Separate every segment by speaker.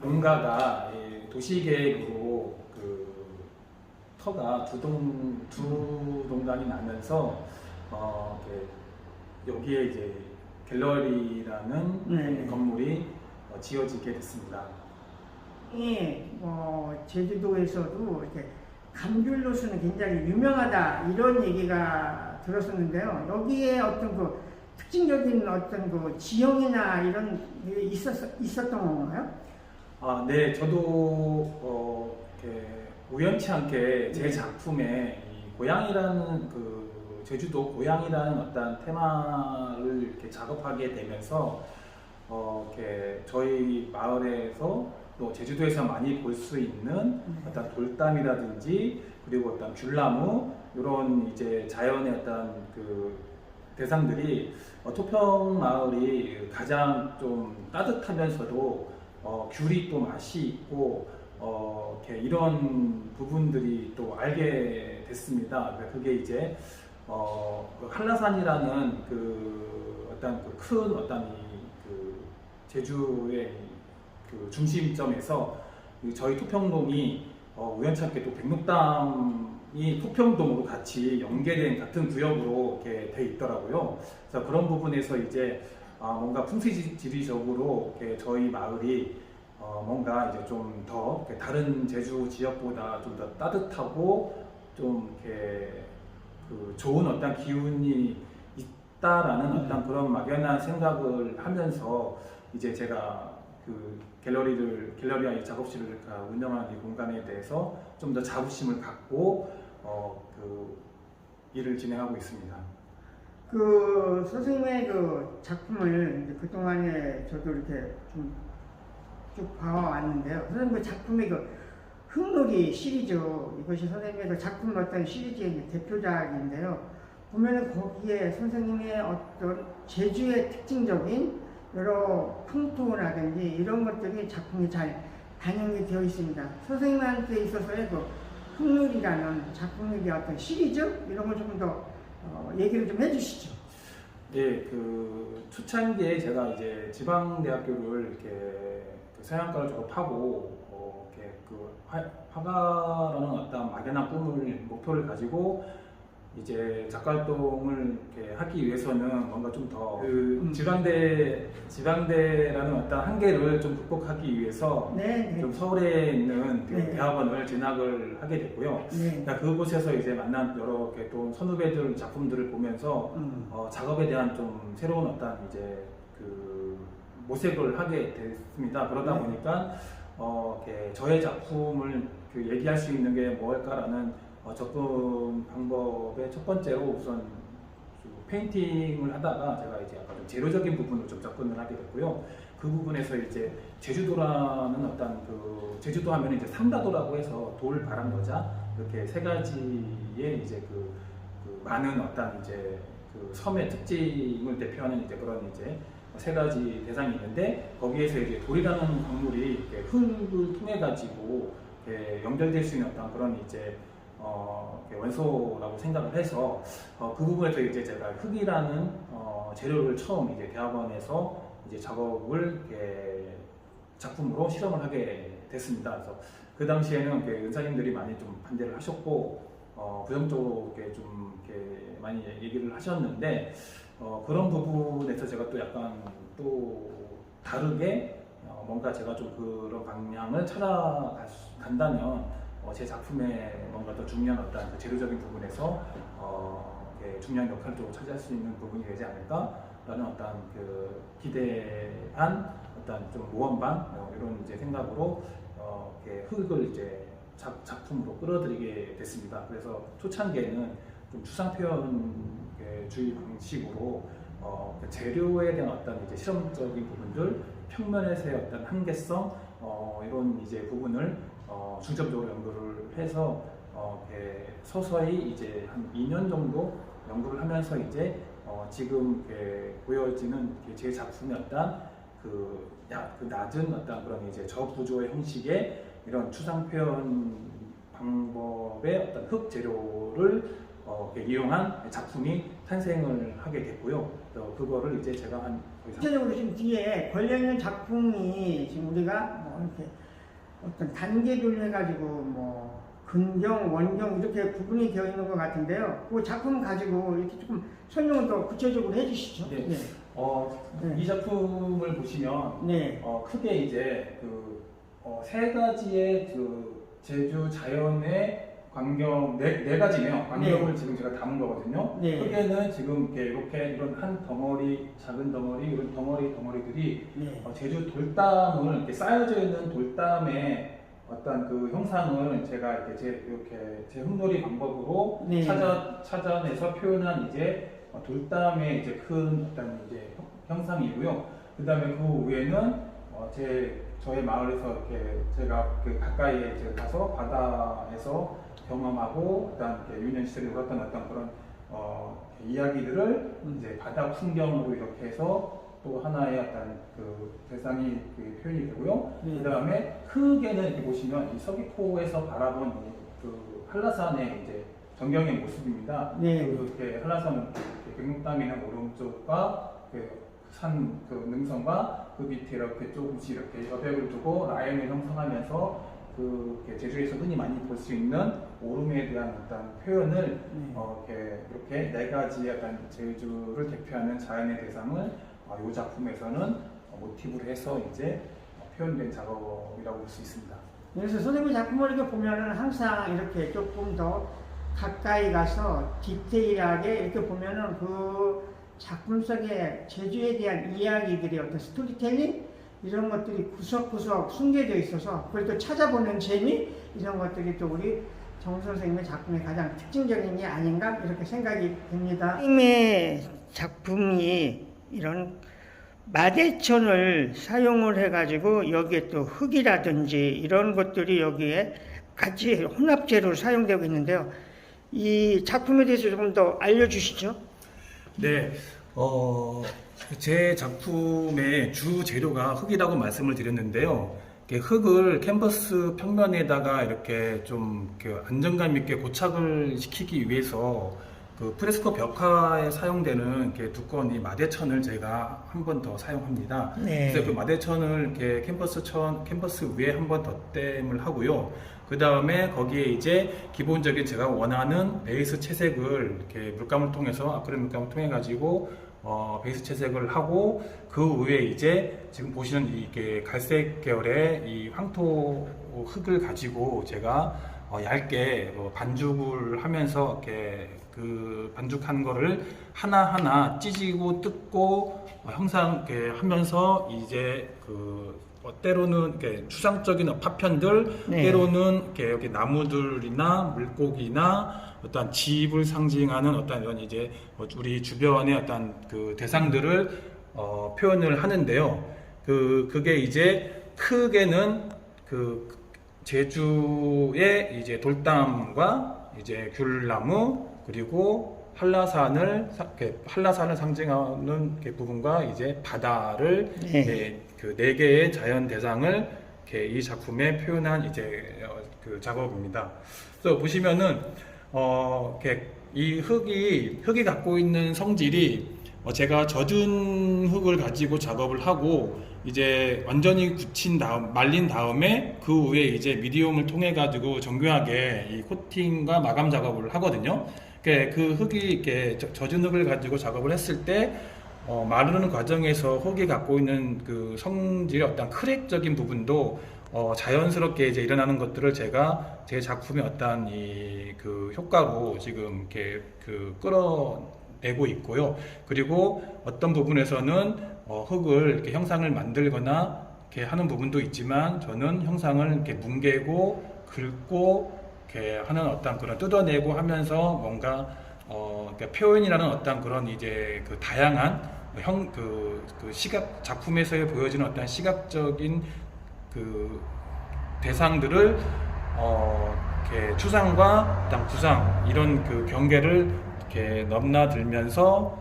Speaker 1: 본가가 도시계획으로 터가 두 동강이 나면서 여기에 이제 갤러리라는
Speaker 2: 네.
Speaker 1: 건물이 지어지게 됐습니다.
Speaker 2: 예, 제주도에서도 이렇게 감귤로서는 굉장히 유명하다 이런 얘기가 들었었는데요. 여기에 어떤 그 특징적인 어떤 그 지형이나 이런 게 있었던 건가요?
Speaker 1: 네, 저도 이렇게 우연치 않게 제
Speaker 2: 네.
Speaker 1: 작품에 이 고향이라는 제주도 고향이라는 어떤 테마를 이렇게 작업하게 되면서 이렇게 저희 마을에서 또 제주도에서 많이 볼 수 있는 어떤 돌담이라든지 그리고 어떤 귤나무 이런 이제 자연의 어떤 대상들이 토평 마을이 가장 좀 따뜻하면서도 귤이 또 맛이 있고 이렇게 이런 부분들이 또 알게 됐습니다. 그게 이제 한라산이라는 어떤 큰 어떤 제주의 중심점에서 저희 토평동이 우연찮게 또 백록담이 토평동으로 같이 연계된 같은 구역으로 이렇게 돼 있더라고요. 그래서 그런 부분에서 이제 뭔가 풍수지리적으로 이렇게 저희 마을이 뭔가 이제 좀 더 다른 제주 지역보다 좀 더 따뜻하고 좀 이렇게 좋은 어떤 기운이 있다라는 어떤 그런 막연한 생각을 하면서 이제 제가 갤러리와 이 작업실을 운영하는 이 공간에 대해서 좀 더 자부심을 갖고 일을 진행하고 있습니다.
Speaker 2: 선생님의 작품을 이제 그동안에 저도 이렇게 좀 쭉 봐왔는데요. 선생님 작품의 흙놀이 시리즈, 이것이 선생님의 작품 어떤 시리즈의 대표작인데요. 보면은 거기에 선생님의 어떤 제주의 특징적인 여러 풍토라든지 이런 것들이 작품에 잘 반영이 되어 있습니다. 선생님한테 있어서의 흙놀이라는 작품의 어떤 시리즈 이런 걸 좀 더 얘기를 좀 해주시죠.
Speaker 1: 네, 초창기에 제가 이제 지방대학교를 이렇게 서양과를 졸업하고 이렇게 화가라는 어떤 막연한 목표를 가지고 이제 작가 활동을 이렇게 하기 위해서는 뭔가 좀 더 지방대라는 어떤 한계를 좀 극복하기 위해서 좀 서울에 있는 대학원을 진학을 하게 됐고요. 그러니까 그곳에서 이제 만난 여러 또 선후배들 작품들을 보면서 작업에 대한 좀 새로운 어떤 이제 모색을 하게 됐습니다. 그러다 보니까 이렇게 저의 작품을 얘기할 수 있는 게 뭘까라는 접근 방법의 첫 번째로 우선 페인팅을 하다가 제가 이제 약간 좀 재료적인 부분을 좀 접근을 하게 됐고요. 그 부분에서 이제 제주도라는 어떤 제주도 하면 이제 삼다도라고 해서 돌, 바람, 여자 이렇게 세 가지의 이제 많은 어떤 이제 섬의 특징을 대표하는 이제 그런 이제 세 가지 대상이 있는데 거기에서 이제 돌이라는 광물이 이렇게 흙을 통해 가지고 연결될 수 있는 어떤 그런 이제 원소라고 생각을 해서 그 부분에서 이제 제가 흙이라는 재료를 처음 이제 대학원에서 이제 작업을 작품으로 실험을 하게 됐습니다. 그래서 그 당시에는 은사님들이 많이 좀 반대를 하셨고 부정적으로 좀 많이 얘기를 하셨는데 그런 부분에서 제가 또 약간 또 다르게 뭔가 제가 좀 그런 방향을 찾아간다면 제 작품에 뭔가 더 중요한 어떤 재료적인 부분에서 중요한 역할을 좀 차지할 수 있는 부분이 되지 않을까라는 어떤 기대한 어떤 좀 모험반 이런 이제 생각으로 흙을 이제 작품으로 끌어들이게 됐습니다. 그래서 초창기에는 좀 추상 표현주의 방식으로 재료에 대한 어떤 이제 실험적인 부분들, 평면에서의 어떤 한계성 이런 이제 부분을 중점적으로 연구를 해서 서서히 이제 한 2년 정도 연구를 하면서 이제 지금 보여지는 제 작품의 어떤 낮은 어떤 그런 이제 저구조의 형식의 이런 추상 표현 방법의 어떤 흙 재료를 이용한 작품이 탄생을 하게 됐고요. 그거를 이제 제가 한
Speaker 2: 전체적으로 지금 뒤에 걸려있는 작품이 지금 우리가 뭐 이렇게 어떤 단계별로 해가지고 뭐 근경, 원경 이렇게 구분이 되어 있는 것 같은데요. 그 작품 가지고 이렇게 조금 설명을 더 구체적으로 해주시죠.
Speaker 1: 네.
Speaker 2: 네.
Speaker 1: 이 작품을 보시면
Speaker 2: 네.
Speaker 1: 크게 이제 세 가지의 제주 자연의 광경 네 가지네요. 광경을 지금 제가 담은 거거든요.
Speaker 2: 네.
Speaker 1: 크게는 지금 이렇게 이런 한 덩어리, 작은 덩어리, 이런 덩어리들이
Speaker 2: 네.
Speaker 1: 제주 돌담을 이렇게 쌓여져 있는 돌담의 어떤 그 형상을 제가 이렇게 제 흙놀이 방법으로
Speaker 2: 네.
Speaker 1: 찾아내서 표현한 이제 돌담의 이제 큰 어떤 이제 형상이고요. 그 다음에 그 위에는 저의 마을에서 이렇게 제가 가까이에 이제 가서 바다에서 경험하고 일단 유년 시절에 놀았던 어떤 그런 이야기들을 이제 바다 풍경으로 이렇게 해서 또 하나의 어떤 대상이 표현이 되고요. 그 다음에 크게는 이렇게 보시면 이 서귀포에서 바라본 한라산의 이제 전경의 모습입니다.
Speaker 2: 네.
Speaker 1: 이렇게 한라산은 백록담이 있는 오른쪽과 산 능선과 그 밑에 이렇게 조금씩 이렇게 여백을 두고 라인을 형성하면서 제주에서 흔히 많이 볼 수 있는 오름에 대한 어떤 표현을 이렇게 네 가지 약간 제주를 대표하는 자연의 대상을 이 작품에서는 모티브로 해서 이제 표현된 작업이라고 볼 수 있습니다.
Speaker 2: 그래서 선생님 작품을 이렇게 보면은 항상 이렇게 조금 더 가까이 가서 디테일하게 이렇게 보면은 그 작품 속에 제주에 대한 이야기들이 어떤 스토리텔링 이런 것들이 구석구석 숨겨져 있어서 그걸 또 찾아보는 재미 이런 것들이 또 우리 정 선생님의 작품의 가장 특징적인 게 아닌가 이렇게 생각이 됩니다. 선생님의 작품이 이런 마대천을 사용을 해가지고 여기에 또 흙이라든지 이런 것들이 여기에 같이 혼합재료로 사용되고 있는데요. 이 작품에 대해서 조금 더 알려주시죠.
Speaker 1: 네, 제 작품의 주 재료가 흙이라고 말씀을 드렸는데요. 흙을 캔버스 평면에다가 이렇게 좀 안정감 있게 고착을 시키기 위해서 프레스코 벽화에 사용되는 두꺼운 이 마대천을 제가 한 번 더 사용합니다.
Speaker 2: 네.
Speaker 1: 그래서 그 마대천을 캔버스 위에 한 번 덧댐을 하고요. 그 다음에 거기에 이제 기본적인 제가 원하는 베이스 채색을 이렇게 물감을 통해서 아크릴 물감을 통해 가지고 베이스 채색을 하고 그 위에 이제 지금 보시는 이게 갈색 계열의 이 황토 흙을 가지고 제가 얇게 반죽을 하면서 이렇게 반죽한 거를 하나하나 찢고 뜯고 형상 이렇게 하면서 이제 때로는 이렇게 추상적인 파편들,
Speaker 2: 네.
Speaker 1: 때로는 이렇게 나무들이나 물고기나 어떤 집을 상징하는 어떤 이런 이제 우리 주변의 어떤 대상들을 표현을 하는데요. 그게 이제 크게는 제주의 이제 돌담과 이제 귤나무 그리고 한라산을 상징하는 부분과 이제 바다를 네 개의 자연 대상을 이 작품에 표현한 이제 작업입니다. 그래서 보시면은 이 흙이 갖고 있는 성질이 제가 젖은 흙을 가지고 작업을 하고 이제 완전히 말린 다음에 그 위에 이제 미디움을 통해 가지고 정교하게 이 코팅과 마감 작업을 하거든요. 그 흙이 이렇게 젖은 흙을 가지고 작업을 했을 때 마르는 과정에서 흙이 갖고 있는 성질의 어떤 크랙적인 부분도 자연스럽게 이제 일어나는 것들을 제가 제 작품의 어떤 효과로 지금 이렇게 끌어내고 있고요. 그리고 어떤 부분에서는 흙을 이렇게 형상을 만들거나 이렇게 하는 부분도 있지만 저는 형상을 이렇게 뭉개고 긁고 이렇게 하는 어떤 그런 뜯어내고 하면서 뭔가 그러니까 표현이라는 어떤 그런 이제 다양한 시각 작품에서 보여지는 어떤 시각적인 대상들을 이렇게 추상과 어떤 구상 이런 경계를 이렇게 넘나들면서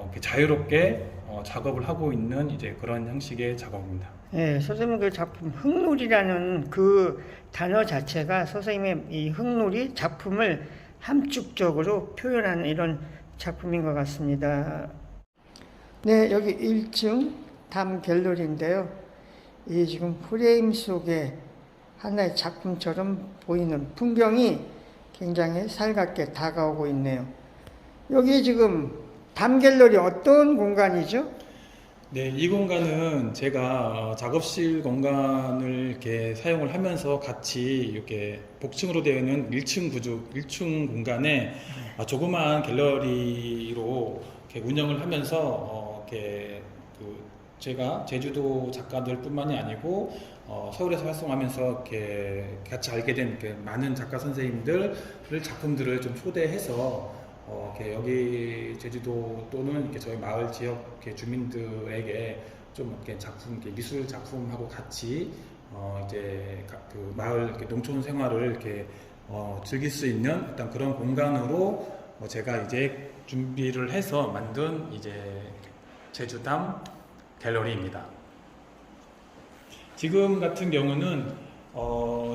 Speaker 1: 이렇게 자유롭게 작업을 하고 있는 이제 그런 형식의 작업입니다.
Speaker 2: 네, 선생님 그 작품 흙놀이라는 그 단어 자체가 선생님의 이 흙놀이 작품을 함축적으로 표현하는 이런 작품인 것 같습니다. 네, 여기 1층 담 갤러리인데요. 이 지금 프레임 속에 하나의 작품처럼 보이는 풍경이 굉장히 살갑게 다가오고 있네요. 여기 지금 담 갤러리 어떤 공간이죠?
Speaker 1: 네, 이 공간은 제가 작업실 공간을 이렇게 사용을 하면서 같이 이렇게 복층으로 되어 있는 1층 구조, 1층 공간에 조그마한 갤러리로 이렇게 운영을 하면서 이렇게 제가 제주도 작가들뿐만이 아니고 서울에서 활동하면서 이렇게 같이 알게 된 이렇게 많은 작가 선생님들 작품들을 좀 초대해서 이렇게 여기 제주도 또는 이렇게 저희 마을 지역 이렇게 주민들에게 좀 이렇게 작품, 이렇게 미술 작품하고 같이 이제 그 마을 이렇게 농촌 생활을 이렇게 즐길 수 있는 일단 그런 공간으로 제가 이제 준비를 해서 만든 이제 제주담 갤러리입니다. 지금 같은 경우는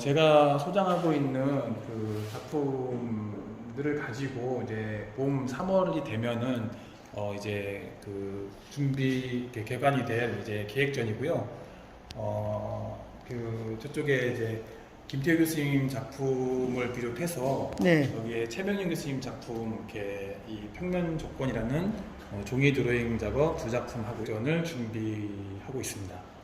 Speaker 1: 제가 소장하고 있는 그 작품들을 가지고 이제 봄 3월이 되면은 이제 그 준비 개관이 될 이제 계획전이고요. 그 저쪽에 이제 김태우 교수님 작품을 비롯해서
Speaker 2: 네.
Speaker 1: 여기에 최명윤 교수님 작품 이렇게 이 평면 조건이라는 종이 드로잉 작업 두 작품 하고 전을 준비하고 있습니다.